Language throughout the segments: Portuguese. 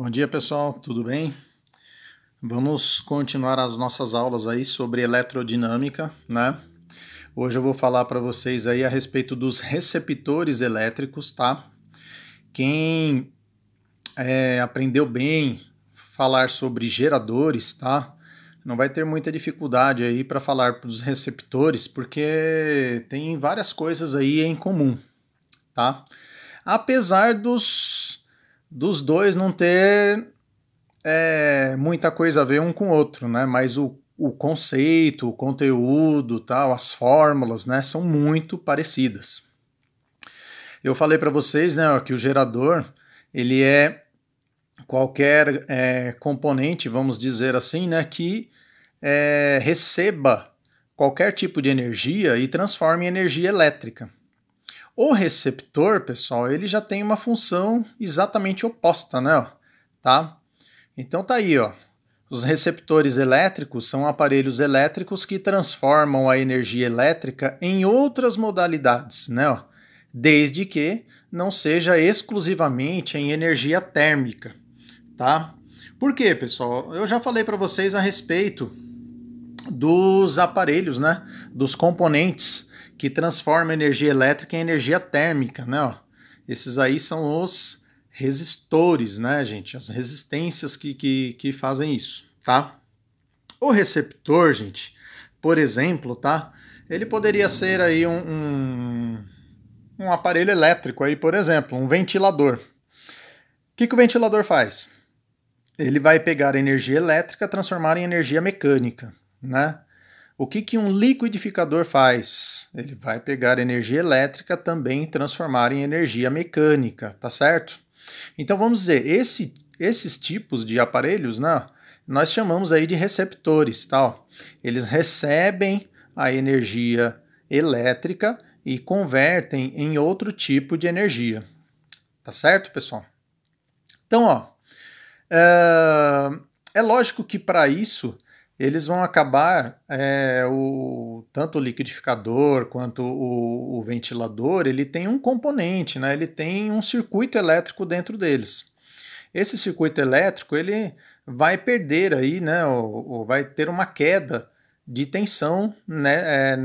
Bom dia, pessoal, tudo bem? Vamos continuar as nossas aulas aí sobre eletroddinâmica, né? Hoje eu vou falar para vocês aí a respeito dos receptores elétricos, tá? Quem aprendeu bem falar sobre geradores, tá? Não vai ter muita dificuldade aí para falar dos receptores, porque tem várias coisas aí em comum, tá? Apesar dos dois não ter muita coisa a ver um com o outro, né? Mas o conceito, o conteúdo, tal, as fórmulas, né, são muito parecidas. Eu falei para vocês, né, ó, que o gerador ele é qualquer componente, vamos dizer assim, né, que receba qualquer tipo de energia e transforme em energia elétrica. O receptor, pessoal, ele já tem uma função exatamente oposta, né? Ó, tá? Então tá aí, ó. Os receptores elétricos são aparelhos elétricos que transformam a energia elétrica em outras modalidades, né? Ó, desde que não seja exclusivamente em energia térmica, tá? Por quê, pessoal? Eu já falei para vocês a respeito dos aparelhos, né? Dos componentes que transformam energia elétrica em energia térmica, né? Ó, esses aí são os resistores, né, gente? As resistências que fazem isso, tá? O receptor, gente, por exemplo, tá? Ele poderia ser aí um aparelho elétrico aí, por exemplo, um ventilador. O que o ventilador faz? Ele vai pegar energia elétrica e transformar em energia mecânica, né? O que um liquidificador faz? Ele vai pegar energia elétrica também e transformar em energia mecânica, tá certo? Então vamos dizer, esses tipos de aparelhos, né, nós chamamos aí de receptores, tá? Eles recebem a energia elétrica e convertem em outro tipo de energia, tá certo, pessoal? Então, ó, é lógico que para isso eles vão acabar, tanto o liquidificador quanto o ventilador, ele tem um componente, né? Ele tem um circuito elétrico dentro deles. Esse circuito elétrico ele vai perder aí, né? Ou vai ter uma queda de tensão, né?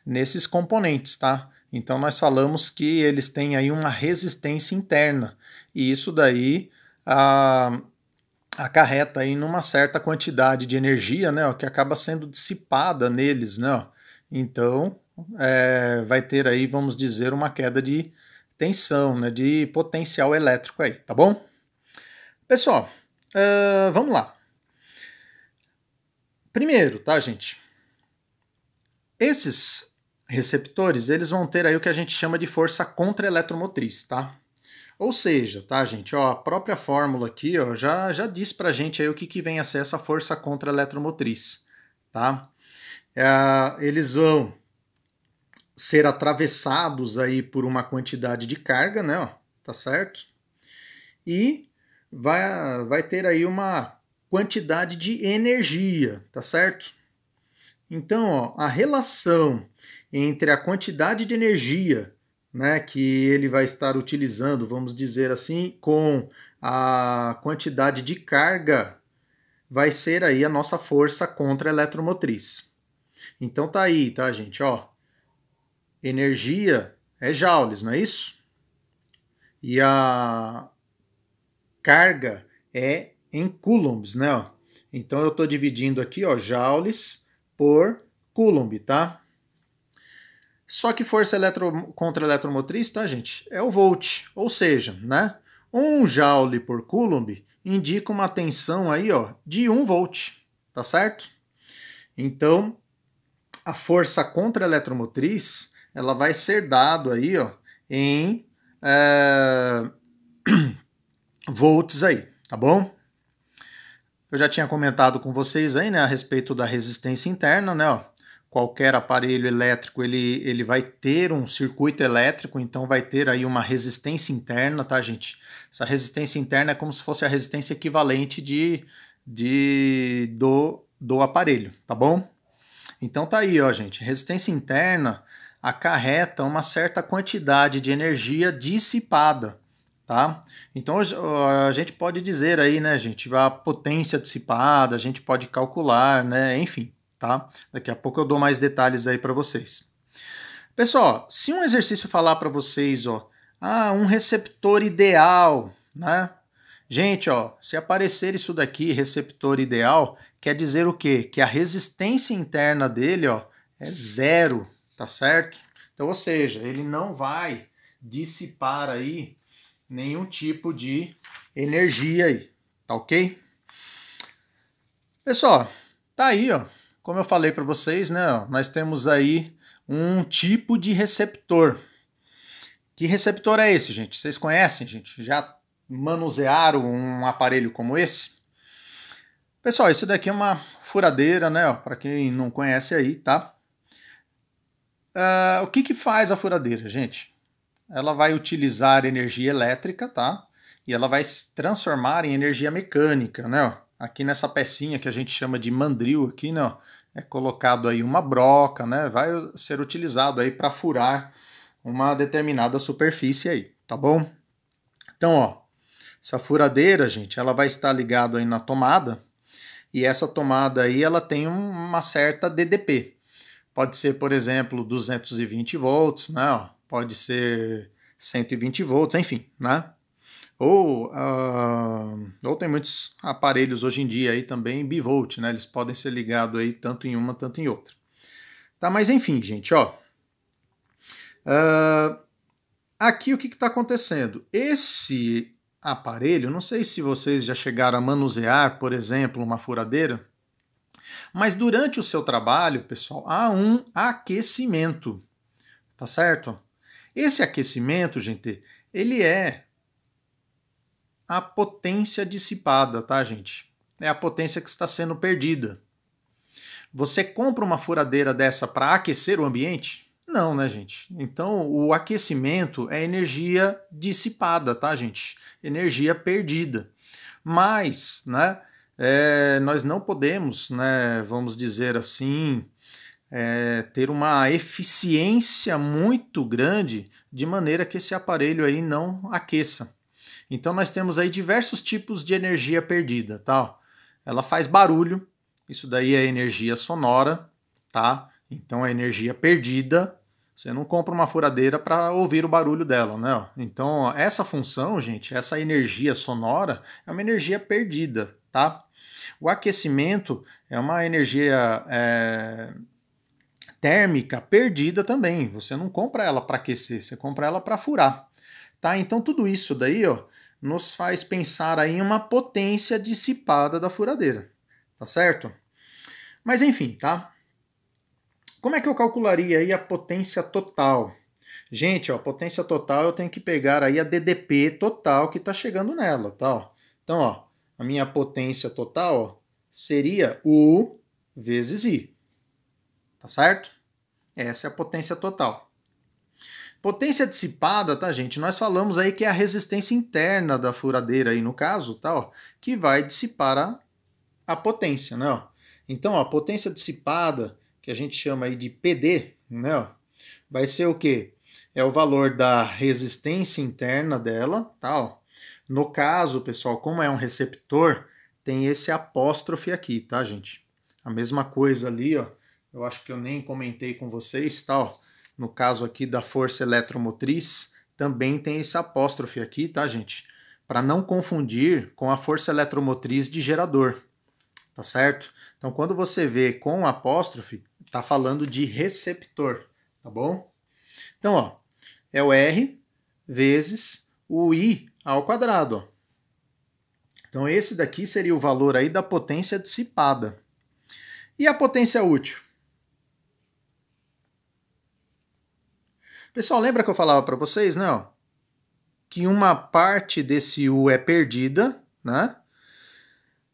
Nesses componentes, tá? Então nós falamos que eles têm aí uma resistência interna e isso daí acarreta aí numa certa quantidade de energia, né, ó, que acaba sendo dissipada neles, né, ó. Então vai ter aí, vamos dizer, uma queda de tensão, né, de potencial elétrico aí, tá bom? Pessoal, vamos lá. Primeiro, tá, gente? Esses receptores, eles vão ter aí o que a gente chama de força contra-eletromotriz, tá? Ou seja, tá, gente, ó, a própria fórmula aqui, ó, já diz pra gente aí o que vem a ser essa força contra-eletromotriz, tá? Eles vão ser atravessados aí por uma quantidade de carga, né, ó, tá certo? E vai ter aí uma quantidade de energia, tá certo? Então, ó, a relação entre a quantidade de energia, né, que ele vai estar utilizando, vamos dizer assim, com a quantidade de carga, vai ser aí a nossa força contra-eletromotriz. Então tá aí, tá, gente? Ó, energia é joules, não é isso? E a carga é em coulombs, né? Ó. Então eu estou dividindo aqui, ó, joules por coulomb, tá? Só que força contra-eletromotriz, tá, gente? É o volt, ou seja, né? 1 joule por coulomb indica uma tensão aí, ó, de 1 volt, tá certo? Então, a força contra-eletromotriz, ela vai ser dado aí, ó, em volts aí, tá bom? Eu já tinha comentado com vocês aí, né, a respeito da resistência interna, né, ó. Qualquer aparelho elétrico ele vai ter um circuito elétrico, então vai ter aí uma resistência interna, tá, gente? Essa resistência interna é como se fosse a resistência equivalente do aparelho, tá bom? Então tá aí, ó, gente. Resistência interna acarreta uma certa quantidade de energia dissipada, tá? Então a gente pode dizer aí, né, gente, a potência dissipada, a gente pode calcular, né, enfim, tá? Daqui a pouco eu dou mais detalhes aí para vocês. Pessoal, se um exercício falar para vocês, ó, um receptor ideal, né? Gente, ó, se aparecer isso daqui, receptor ideal, quer dizer o quê? Que a resistência interna dele, ó, é zero, tá certo? Então, ou seja, ele não vai dissipar aí nenhum tipo de energia aí, tá ok? Pessoal, tá aí, ó, como eu falei para vocês, né, ó, nós temos aí um tipo de receptor. Que receptor é esse, gente? Vocês conhecem, gente? Já manusearam um aparelho como esse? Pessoal, isso daqui é uma furadeira, né? Para quem não conhece aí, tá? O que faz a furadeira, gente? Ela vai utilizar energia elétrica, tá? E ela vai se transformar em energia mecânica, né? Aqui nessa pecinha que a gente chama de mandril aqui, né? É colocado aí uma broca, né? Vai ser utilizado aí para furar uma determinada superfície aí, tá bom? Então, ó, essa furadeira, gente, ela vai estar ligada aí na tomada, e essa tomada aí, ela tem uma certa DDP. Pode ser, por exemplo, 220 volts, né? Pode ser 120 volts, enfim, né? Ou tem muitos aparelhos hoje em dia aí também bivolt, né? Eles podem ser ligados aí tanto em uma, tanto em outra. Tá, mas enfim, gente, ó. Aqui o que está acontecendo? Esse aparelho, não sei se vocês já chegaram a manusear, por exemplo, uma furadeira, mas durante o seu trabalho, pessoal, há um aquecimento, tá certo? Esse aquecimento, gente, ele é a potência dissipada, tá, gente? É a potência que está sendo perdida. Você compra uma furadeira dessa para aquecer o ambiente? Não, né, gente? Então, o aquecimento é energia dissipada, tá, gente? Energia perdida. Mas, né, nós não podemos, né, vamos dizer assim, ter uma eficiência muito grande de maneira que esse aparelho aí não aqueça. Então, nós temos aí diversos tipos de energia perdida, tá? Ela faz barulho, isso daí é energia sonora, tá? Então, é energia perdida. Você não compra uma furadeira para ouvir o barulho dela, né? Então, essa função, gente, essa energia sonora é uma energia perdida, tá? O aquecimento é uma energia térmica perdida também. Você não compra ela para aquecer, você compra ela para furar, tá? Então, tudo isso daí, ó, nos faz pensar aí em uma potência dissipada da furadeira, tá certo? Mas enfim, tá? Como é que eu calcularia aí a potência total? Gente, ó, potência total eu tenho que pegar aí a DDP total que está chegando nela, tá? Então, ó, a minha potência total ó, seria U vezes I, tá certo? Essa é a potência total. Potência dissipada, tá, gente? Nós falamos aí que é a resistência interna da furadeira aí, no caso, tá, ó, que vai dissipar a potência, né? Ó. Então, ó, a potência dissipada, que a gente chama aí de PD, né, ó, vai ser o quê? É o valor da resistência interna dela, tá? Ó. No caso, pessoal, como é um receptor, tem esse apóstrofe aqui, tá, gente? A mesma coisa ali, ó. Eu acho que eu nem comentei com vocês, tá? Ó. No caso aqui da força eletromotriz, também tem esse apóstrofe aqui, tá, gente? Para não confundir com a força eletromotriz de gerador, tá certo? Então, quando você vê com apóstrofe, tá falando de receptor, tá bom? Então, ó, é o R vezes o I ao quadrado, ó. Então, esse daqui seria o valor aí da potência dissipada. E a potência útil? Pessoal, lembra que eu falava para vocês, né, ó, que uma parte desse U é perdida, né,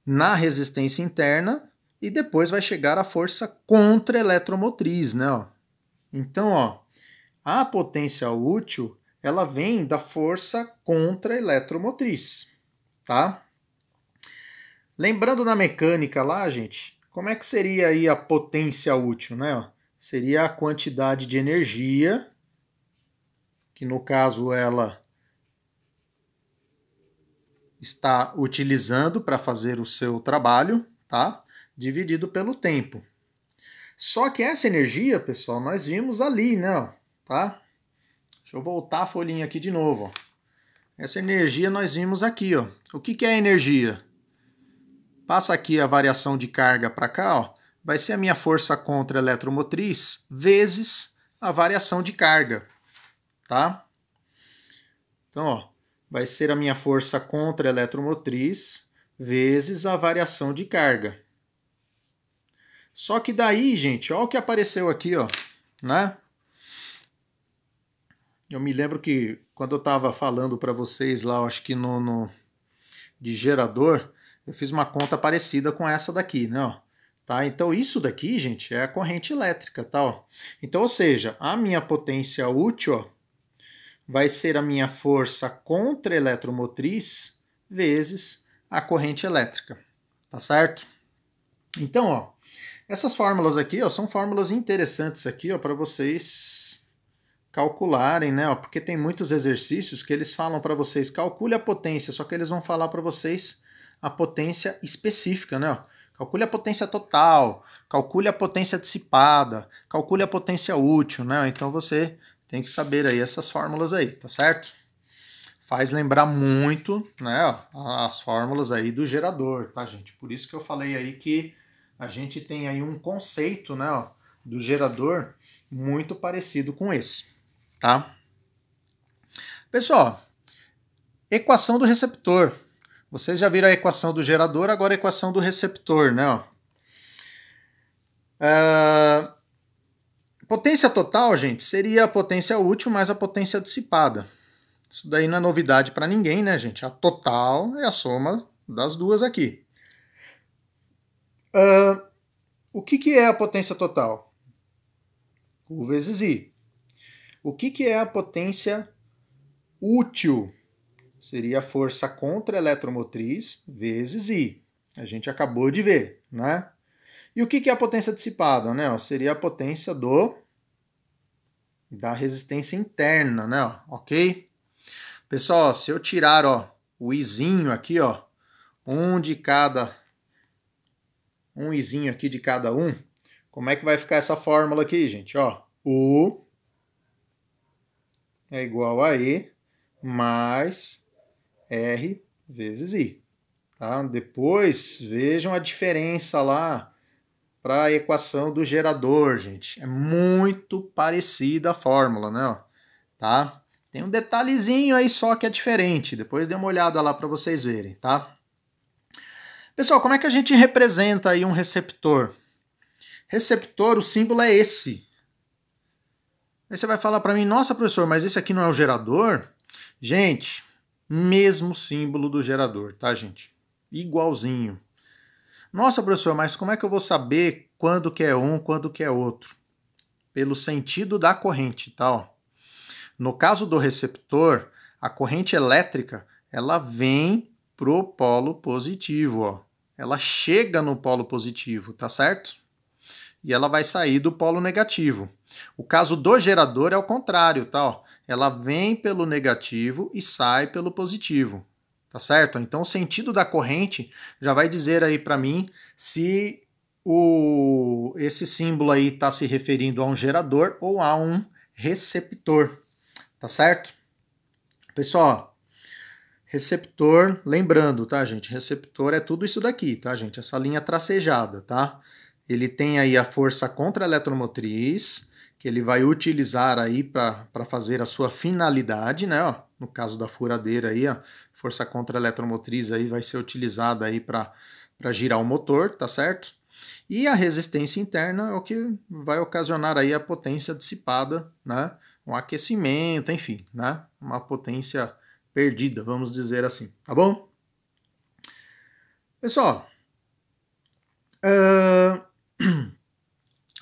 na resistência interna e depois vai chegar a força contra-eletromotriz, né, ó. Então, ó, a potência útil, ela vem da força contra-eletromotriz, tá? Lembrando na mecânica lá, gente, como é que seria aí a potência útil, né? Seria a quantidade de energia, que no caso ela está utilizando para fazer o seu trabalho, tá? Dividido pelo tempo. Só que essa energia, pessoal, nós vimos ali, né? Ó, tá? Deixa eu voltar a folhinha aqui de novo. Ó. Essa energia nós vimos aqui. Ó. O que é energia? Passa aqui a variação de carga para cá. Ó. Vai ser a minha força contra-eletromotriz vezes a variação de carga. Tá? Então, ó, vai ser a minha força contra-eletromotriz vezes a variação de carga. Só que daí, gente, olha o que apareceu aqui, ó, né? Eu me lembro que quando eu estava falando para vocês lá, acho que de gerador, eu fiz uma conta parecida com essa daqui, né? Ó, tá? Então isso daqui, gente, é a corrente elétrica, tá? Ó. Então, ou seja, a minha potência útil, ó, vai ser a minha força contra-eletromotriz vezes a corrente elétrica, tá certo? Então, ó, essas fórmulas aqui, ó, são fórmulas interessantes aqui, ó, para vocês calcularem, né? Ó, porque tem muitos exercícios que eles falam para vocês, calcule a potência, só que eles vão falar para vocês a potência específica, né? Ó, calcule a potência total, calcule a potência dissipada, calcule a potência útil, né? Então você tem que saber aí essas fórmulas aí, tá certo? Faz lembrar muito, né, ó, as fórmulas aí do gerador, tá, gente? Por isso que eu falei aí que a gente tem aí um conceito, né, ó, do gerador muito parecido com esse, tá? Pessoal, equação do receptor. Vocês já viram a equação do gerador, agora a equação do receptor, né, ó. Potência total, gente, seria a potência útil mais a potência dissipada. Isso daí não é novidade para ninguém, né, gente? A total é a soma das duas aqui. O que é a potência total? U vezes I. O que é a potência útil? Seria a força contra-eletromotriz vezes I. A gente acabou de ver, né? E o que é a potência dissipada? Né? Seria a potência da resistência interna, né? Ok? Pessoal, se eu tirar, ó, o Izinho aqui, ó, um Izinho aqui de cada um, como é que vai ficar essa fórmula aqui, gente? Ó, U é igual a E mais R vezes I. Tá? Depois vejam a diferença lá para a equação do gerador, gente. É muito parecida a fórmula, né? Ó, tá? Tem um detalhezinho aí só que é diferente. Depois dê uma olhada lá para vocês verem, tá? Pessoal, como é que a gente representa aí um receptor? Receptor, o símbolo é esse. Aí você vai falar para mim, nossa, professor, mas esse aqui não é o gerador? Gente, mesmo símbolo do gerador, tá, gente? Igualzinho. Nossa, professor, mas como é que eu vou saber quando que é um, quando que é outro? Pelo sentido da corrente, tá? Ó. No caso do receptor, a corrente elétrica, ela vem pro polo positivo, ó. Ela chega no polo positivo, tá certo? E ela vai sair do polo negativo. O caso do gerador é o contrário, tá? Ó. Ela vem pelo negativo e sai pelo positivo, tá certo? Então o sentido da corrente já vai dizer aí para mim se esse símbolo aí está se referindo a um gerador ou a um receptor, tá certo? Pessoal, receptor, lembrando, tá, gente? Receptor é tudo isso daqui, tá, gente? Essa linha tracejada, tá? Ele tem aí a força contra-eletromotriz, que ele vai utilizar aí para fazer a sua finalidade, né? Ó, no caso da furadeira aí, ó, força contra-eletromotriz aí vai ser utilizada aí para girar o motor, tá certo? E a resistência interna é o que vai ocasionar aí a potência dissipada, né? Um aquecimento, enfim, né? Uma potência perdida, vamos dizer assim, tá bom? Pessoal,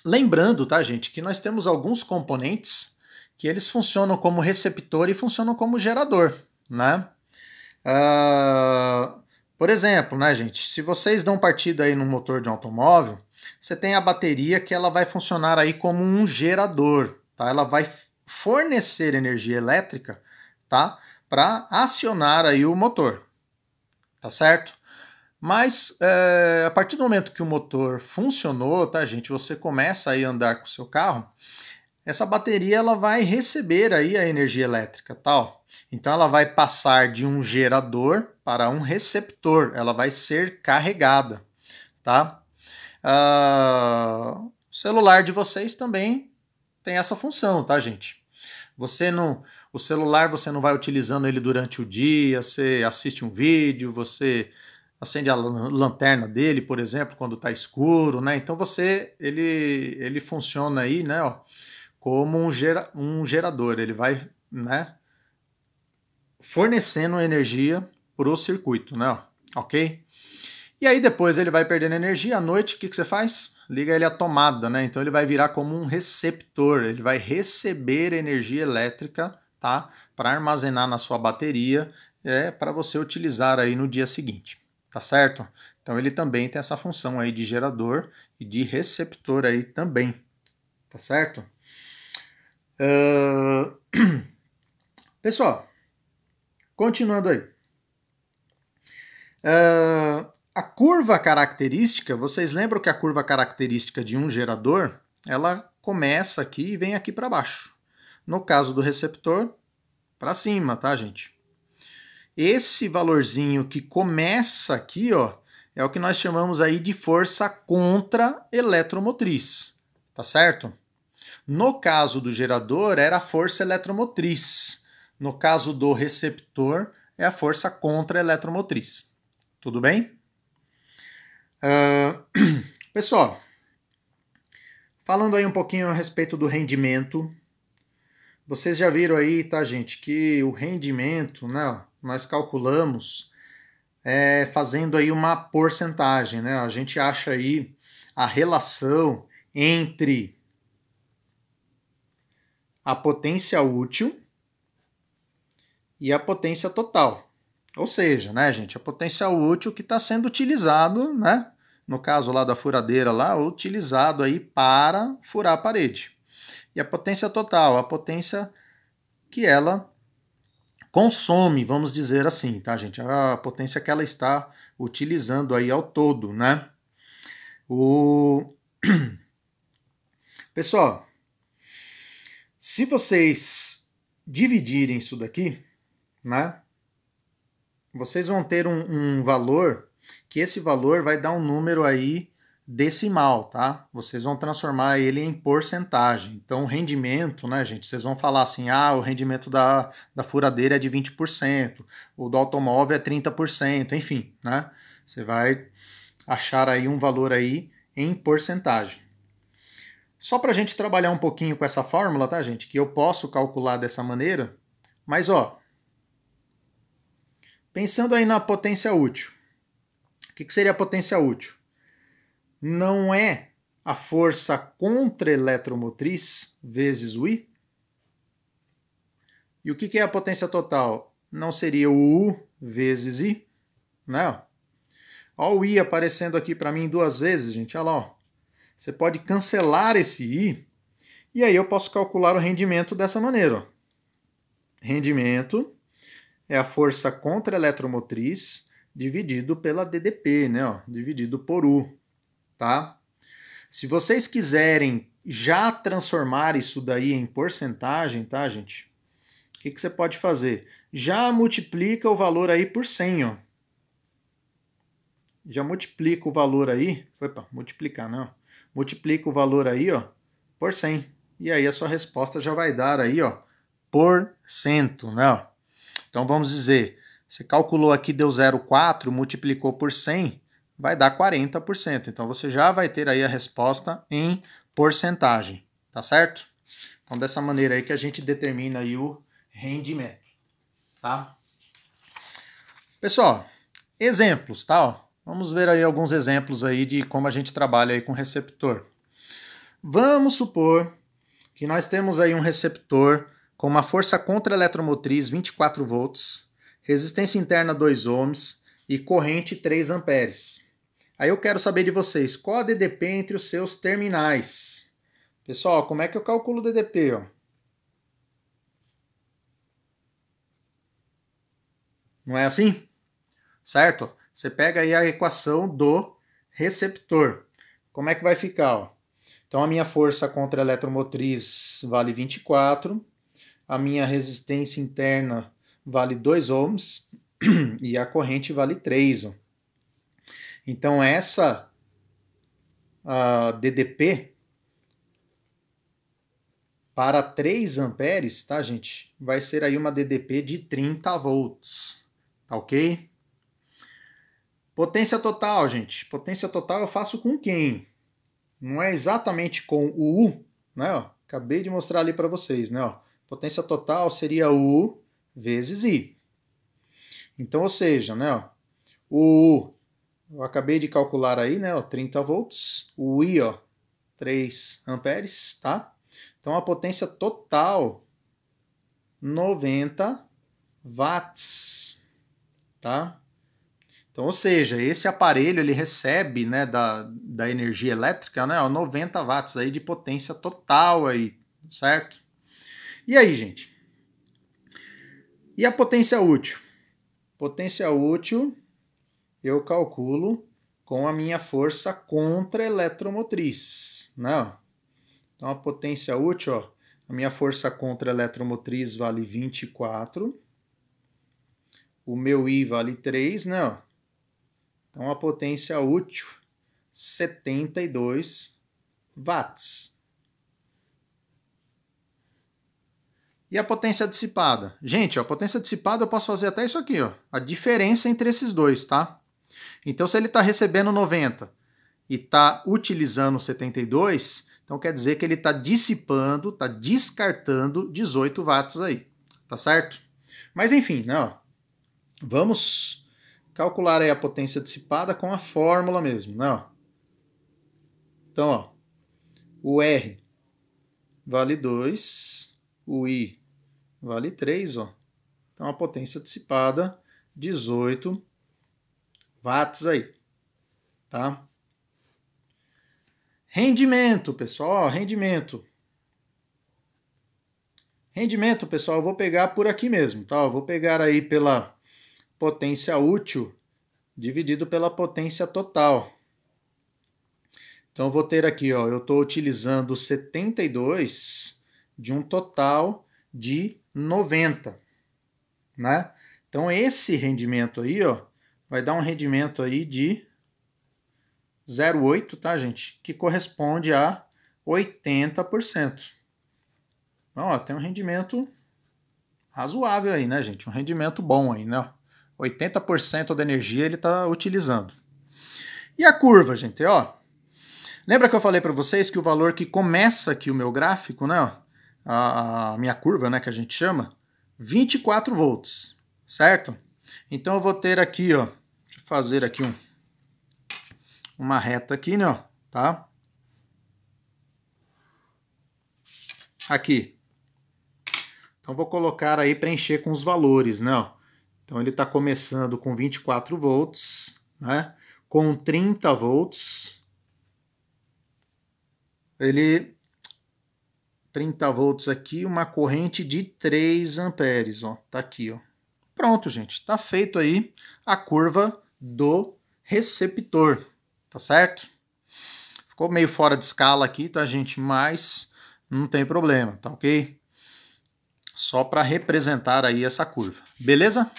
lembrando, tá, gente, que nós temos alguns componentes que eles funcionam como receptor e funcionam como gerador, né? Por exemplo, né, gente, se vocês dão partida aí no motor de um automóvel, você tem a bateria que ela vai funcionar aí como um gerador, tá? Ela vai fornecer energia elétrica, tá? Para acionar aí o motor, tá certo? Mas a partir do momento que o motor funcionou, tá, gente, você começa aí a andar com o seu carro, essa bateria ela vai receber aí a energia elétrica, tal. Então ela vai passar de um gerador para um receptor, ela vai ser carregada, tá? O celular de vocês também tem essa função, tá, gente? O celular você não vai utilizando ele durante o dia, você assiste um vídeo, você acende a lanterna dele, por exemplo, quando está escuro, né? Então ele funciona aí, né, ó, como um gerador, ele vai, né, fornecendo energia para o circuito, né, ó, ok? E aí depois ele vai perdendo energia, à noite o que você faz? Liga ele à tomada, né? Então ele vai virar como um receptor, ele vai receber energia elétrica, tá? Para armazenar na sua bateria, para você utilizar aí no dia seguinte, tá certo? Então ele também tem essa função aí de gerador e de receptor aí também, tá certo? Pessoal, continuando aí. A curva característica, vocês lembram que a curva característica de um gerador, ela começa aqui e vem aqui para baixo. No caso do receptor, para cima, tá, gente? Esse valorzinho que começa aqui, ó, é o que nós chamamos aí de força contra-eletromotriz, tá certo? No caso do gerador, era a força eletromotriz. No caso do receptor, é a força contra-eletromotriz. Tudo bem? Pessoal, falando aí um pouquinho a respeito do rendimento, vocês já viram aí, tá, gente, que o rendimento, né, nós calculamos fazendo aí uma porcentagem, né? A gente acha aí a relação entre a potência útil e a potência total. Ou seja, né, gente, a potência útil que está sendo utilizado, né, no caso lá da furadeira lá, utilizado aí para furar a parede. E a potência total, a potência que ela consome, vamos dizer assim, tá, gente? A potência que ela está utilizando aí ao todo, né? Pessoal, se vocês dividirem isso daqui, né, vocês vão ter um valor, que esse valor vai dar um número aí decimal, tá? Vocês vão transformar ele em porcentagem. Então, o rendimento, né, gente? Vocês vão falar assim, o rendimento da furadeira é de 20%, o do automóvel é 30%, enfim, né? Você vai achar aí um valor aí em porcentagem. Só para a gente trabalhar um pouquinho com essa fórmula, tá, gente? Que eu posso calcular dessa maneira, mas, ó, pensando aí na potência útil. O que seria a potência útil? Não é a força contra-eletromotriz vezes o I? E o que é a potência total? Não seria o U vezes I? Não. Olha o I aparecendo aqui para mim duas vezes, gente. Olha lá. Ó. Você pode cancelar esse I e aí eu posso calcular o rendimento dessa maneira. Ó. Rendimento é a força contra-eletromotriz dividido pela DDP, né? Ó, dividido por U. Tá? Se vocês quiserem já transformar isso daí em porcentagem, tá, gente? O que você pode fazer? Já multiplica o valor aí por 100, ó. Já multiplica o valor aí, opa, multiplicar, não. Multiplica o valor aí, ó, por 100. E aí a sua resposta já vai dar aí, ó, por cento, né? Então vamos dizer, você calculou aqui, deu 0,4, multiplicou por 100, vai dar 40%. Então você já vai ter aí a resposta em porcentagem, tá certo? Então dessa maneira aí que a gente determina aí o rendimento, tá? Pessoal, exemplos, tá? Vamos ver aí alguns exemplos aí de como a gente trabalha aí com receptor. Vamos supor que nós temos aí um receptor com uma força contra-eletromotriz 24 volts, resistência interna 2 ohms e corrente 3 amperes. Aí eu quero saber de vocês, qual a DDP entre os seus terminais? Pessoal, como é que eu calculo o DDP? Ó? Não é assim? certo? Você pega aí a equação do receptor. Como é que vai ficar? Ó? Então, a minha força contra a eletromotriz vale 24, a minha resistência interna vale 2 ohms e a corrente vale 3. Ó. Então, essa a DDP para 3 amperes, tá, gente? Vai ser aí uma DDP de 30 volts, tá ok? Potência total, gente. Potência total eu faço com quem? Não é exatamente com o U, né? Ó, acabei de mostrar ali para vocês, né? Ó, potência total seria U vezes I. Então, ou seja, né? Ó, o U, eu acabei de calcular aí, né? Ó, 30 volts. O I, ó, 3 amperes, tá? Então, a potência total, 90 watts, tá? Então, ou seja, esse aparelho ele recebe, né, da energia elétrica, né, 90 watts aí de potência total aí, certo? E aí, gente? E a potência útil? Potência útil eu calculo com a minha força contra-eletromotriz, né? Então, a potência útil, ó, a minha força contra-eletromotriz vale 24, o meu I vale 3, né? Então, a potência útil, 72 watts. E a potência dissipada? Gente, ó, a potência dissipada eu posso fazer até isso aqui, ó, a diferença entre esses dois, tá? Então, se ele está recebendo 90 e está utilizando 72, então quer dizer que ele está dissipando, está descartando 18 watts aí, tá certo? Mas enfim, né, ó, vamos calcular aí a potência dissipada com a fórmula mesmo, né? Então, ó, o R vale 2, o I vale 3, ó. Então, a potência dissipada, 18 watts aí, tá? Rendimento, pessoal, ó, rendimento. Rendimento, pessoal, eu vou pegar por aqui mesmo, tá? Eu vou pegar aí pela potência útil dividido pela potência total. Então, eu vou ter aqui, ó, eu estou utilizando 72 de um total de 90, né? Então, esse rendimento aí, ó, vai dar um rendimento aí de 0,8, tá, gente? Que corresponde a 80%. Então, ó, tem um rendimento razoável aí, né, gente? Um rendimento bom aí, né? 80% da energia ele está utilizando. E a curva, gente, ó. Lembra que eu falei para vocês que o valor que começa aqui o meu gráfico, né? A minha curva, né, que a gente chama, 24 volts, certo? Então eu vou ter aqui, ó, deixa eu fazer aqui uma reta aqui, né, ó, tá? Aqui. Então vou colocar aí preencher com os valores, né, ó. Então ele está começando com 24 volts, né? Com 30 volts. Ele 30 volts aqui, uma corrente de 3 amperes, ó, tá aqui, ó. Pronto, gente, tá feito aí a curva do receptor, tá certo? Ficou meio fora de escala aqui, tá, gente? Mas não tem problema, tá ok? Só para representar aí essa curva, beleza?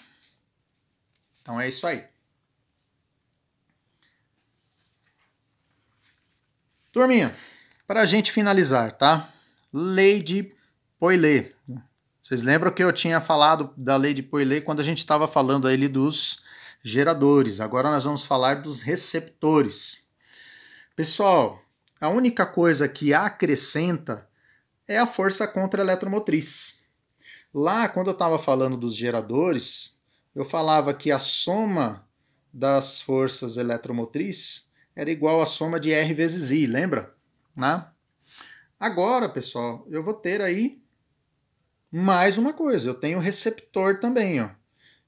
Então é isso aí. Turminha, para a gente finalizar, tá? Lei de Poilet. Vocês lembram que eu tinha falado da lei de Poilet quando a gente estava falando aí dos geradores. Agora nós vamos falar dos receptores. Pessoal, a única coisa que acrescenta é a força contra-eletromotriz. Lá, quando eu estava falando dos geradores, eu falava que a soma das forças eletromotriz era igual à soma de R vezes I, lembra? Né? Agora, pessoal, eu vou ter aí mais uma coisa. Eu tenho receptor também, ó.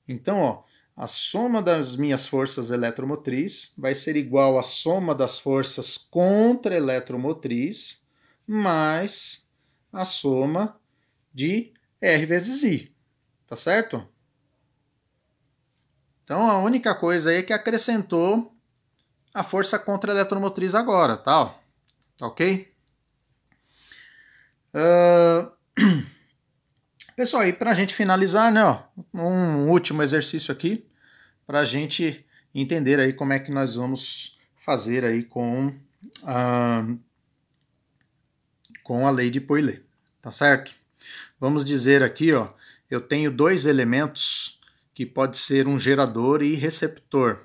Então, ó, a soma das minhas forças eletromotriz vai ser igual à soma das forças contra-eletromotriz mais a soma de R vezes I. Tá certo? Então a única coisa aí é que acrescentou a força contra-eletromotriz agora, tá? Tá ok? Pessoal, e para a gente finalizar, né, ó, um último exercício aqui, para a gente entender aí como é que nós vamos fazer aí com a lei de Poilet, tá certo? Vamos dizer aqui, ó, eu tenho dois elementos que pode ser um gerador e receptor.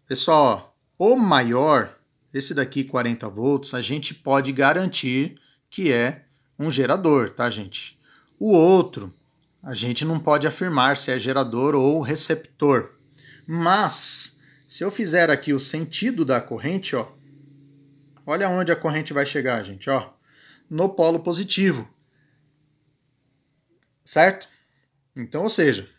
Pessoal, ó, o maior, esse daqui 40 volts, a gente pode garantir que é um gerador, tá, gente? O outro, a gente não pode afirmar se é gerador ou receptor. Mas, se eu fizer aqui o sentido da corrente, ó, olha onde a corrente vai chegar, gente, ó, no polo positivo. Certo? Então, ou seja,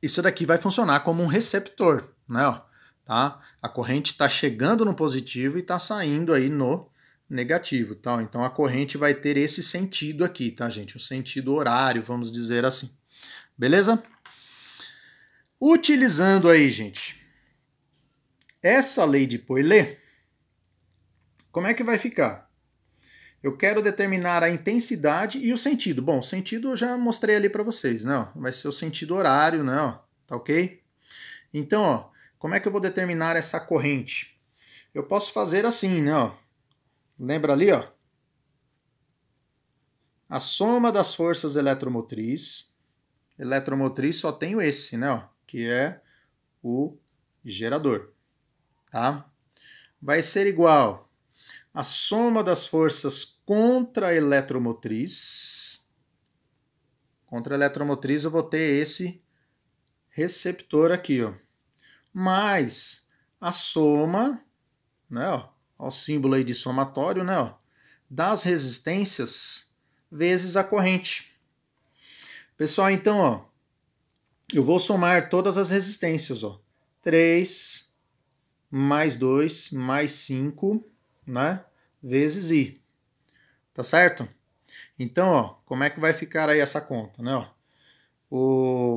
isso daqui vai funcionar como um receptor, né? Ó, tá? A corrente está chegando no positivo e está saindo aí no negativo, tá? Então a corrente vai ter esse sentido aqui, tá, gente? Um sentido horário, vamos dizer assim. Beleza? Utilizando aí, gente, essa lei de Poilet, como é que vai ficar? Eu quero determinar a intensidade e o sentido. Bom, o sentido eu já mostrei ali para vocês, né? Vai ser o sentido horário, né? Tá ok? Então, ó, como é que eu vou determinar essa corrente? Eu posso fazer assim, né? Ó. Lembra ali, ó? A soma das forças eletromotriz. Eletromotriz só tenho esse, né? Ó, que é o gerador, tá? Vai ser igual a soma das forças contra a eletromotriz. Contra a eletromotriz eu vou ter esse receptor aqui, ó. Mais a soma, né, ó, o símbolo aí de somatório, né, ó, das resistências vezes a corrente. Pessoal, então, ó, eu vou somar todas as resistências, ó. 3 mais 2 mais 5, né, vezes I. Tá certo? Então, ó, como é que vai ficar aí essa conta, né, ó?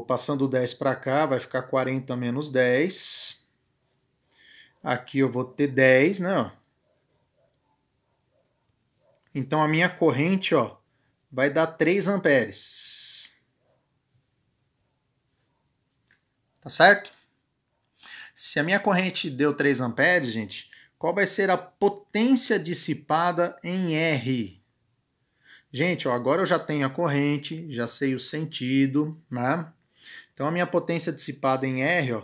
Passando o 10 para cá, vai ficar 40 menos 10. Aqui eu vou ter 10, né, ó. Então a minha corrente, ó, vai dar 3 amperes. Tá certo? Se a minha corrente deu 3 amperes, gente, qual vai ser a potência dissipada em R? Gente, ó, agora eu já tenho a corrente, já sei o sentido, né? Então a minha potência dissipada em R, ó,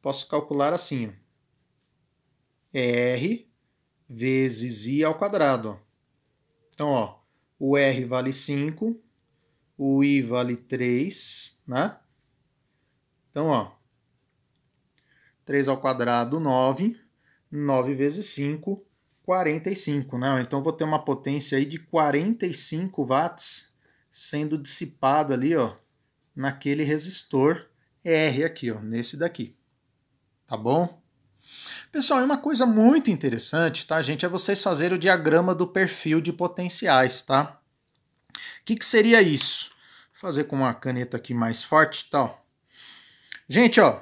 posso calcular assim, ó. R vezes I ao quadrado, ó. Então, ó, o R vale 5, o I vale 3, né? Então, ó, 3 ao quadrado, 9. 9 vezes 5, 45, né? Então, vou ter uma potência aí de 45 watts sendo dissipada ali, ó, naquele resistor R aqui, ó, nesse daqui. Tá bom? Pessoal, e uma coisa muito interessante, tá, gente, é vocês fazerem o diagrama do perfil de potenciais, tá? O que seria isso? Vou fazer com uma caneta aqui mais forte, tal. Gente, ó,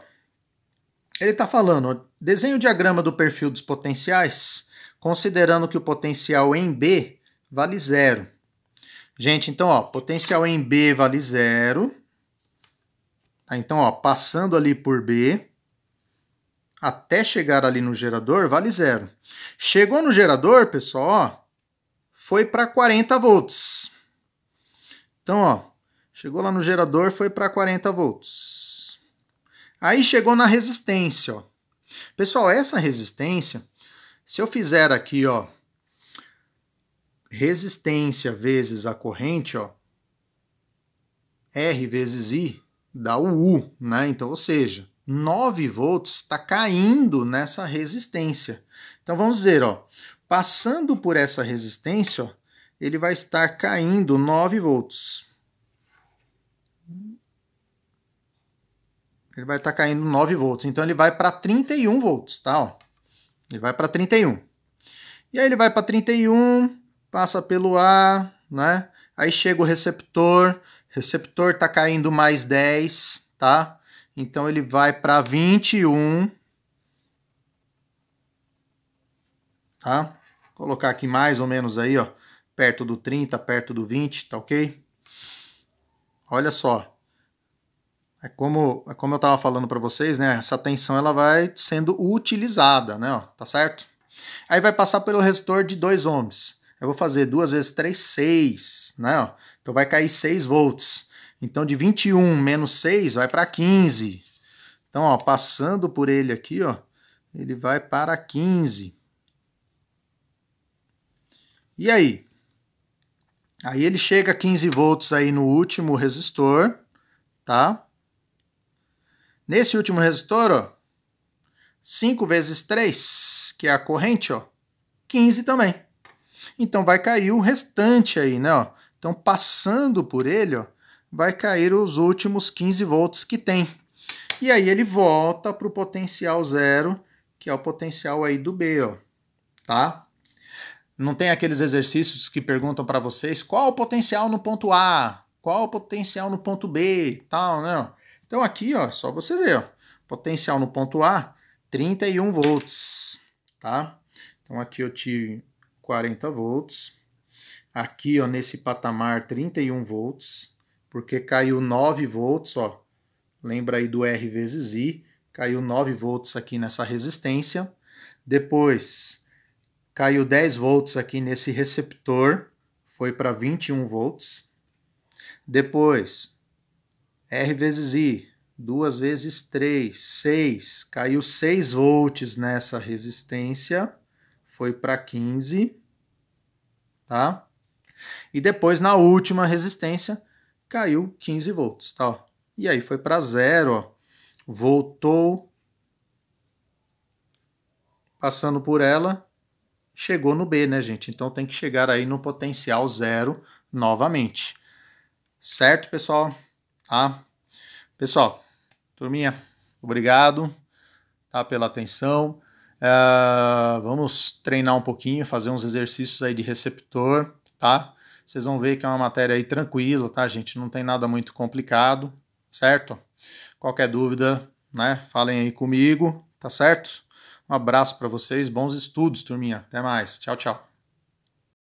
ele está falando, ó, desenhe o diagrama do perfil dos potenciais, considerando que o potencial em B vale 0. Gente, então, ó, potencial em B vale 0. Tá, então, ó, passando ali por B, até chegar ali no gerador, vale 0. Chegou no gerador, pessoal, ó, foi para 40 volts. Então, ó, chegou lá no gerador, foi para 40 volts. Aí chegou na resistência, ó. Pessoal, essa resistência, se eu fizer aqui, ó, resistência vezes a corrente, ó, R vezes I, dá o U, né? Então, ou seja, 9 volts está caindo nessa resistência. Então, vamos dizer, ó, passando por essa resistência, ó, ele vai estar caindo 9 volts. Ele vai estar caindo 9 volts. Então, ele vai para 31 volts, tá? Ó. Ele vai para 31. E aí ele vai para 31, passa pelo A, né? Aí chega o receptor está caindo mais 10, tá? Então ele vai para 21, tá? Vou colocar aqui mais ou menos aí, ó, perto do 30, perto do 20, tá ok? Olha só. É como eu estava falando para vocês, né? Essa tensão ela vai sendo utilizada, né? Ó, tá certo? Aí vai passar pelo resistor de 2 ohms. Eu vou fazer 2 vezes 3, 6, né? Ó, então vai cair 6 volts. Então de 21 menos 6 vai para 15. Então, ó, passando por ele aqui, ó, ele vai para 15. E aí? Aí ele chega a 15 volts aí no último resistor, tá? Nesse último resistor, ó, 5 vezes 3, que é a corrente, ó, 15 também. Então vai cair o restante aí, né? Ó. Então passando por ele, ó, vai cair os últimos 15 volts que tem. E aí ele volta para o potencial zero, que é o potencial aí do B, ó, tá? Não tem aqueles exercícios que perguntam para vocês qual o potencial no ponto A, qual o potencial no ponto B, tal, né? Então aqui, ó, só você ver, ó, potencial no ponto A, 31 volts, tá? Então aqui eu tive 40 volts. Aqui, ó, nesse patamar, 31 volts, porque caiu 9 volts, ó. Lembra aí do R vezes I, caiu 9 volts aqui nessa resistência. Depois, caiu 10 volts aqui nesse receptor, foi para 21 volts. Depois, R vezes I, 2 vezes 3, 6. Caiu 6 volts nessa resistência, foi para 15, tá? E depois, na última resistência, caiu 15 volts, tá? E aí foi para zero, ó. Voltou, passando por ela, chegou no B, né, gente? Então tem que chegar aí no potencial zero novamente. Certo, pessoal? Tá? Pessoal, turminha, obrigado, tá, pela atenção. Vamos treinar um pouquinho, fazer uns exercícios aí de receptor, tá? Vocês vão ver que é uma matéria aí tranquila, tá, gente? Não tem nada muito complicado, certo? Qualquer dúvida, né, falem aí comigo, tá certo? Um abraço para vocês, bons estudos, turminha. Até mais. Tchau, tchau.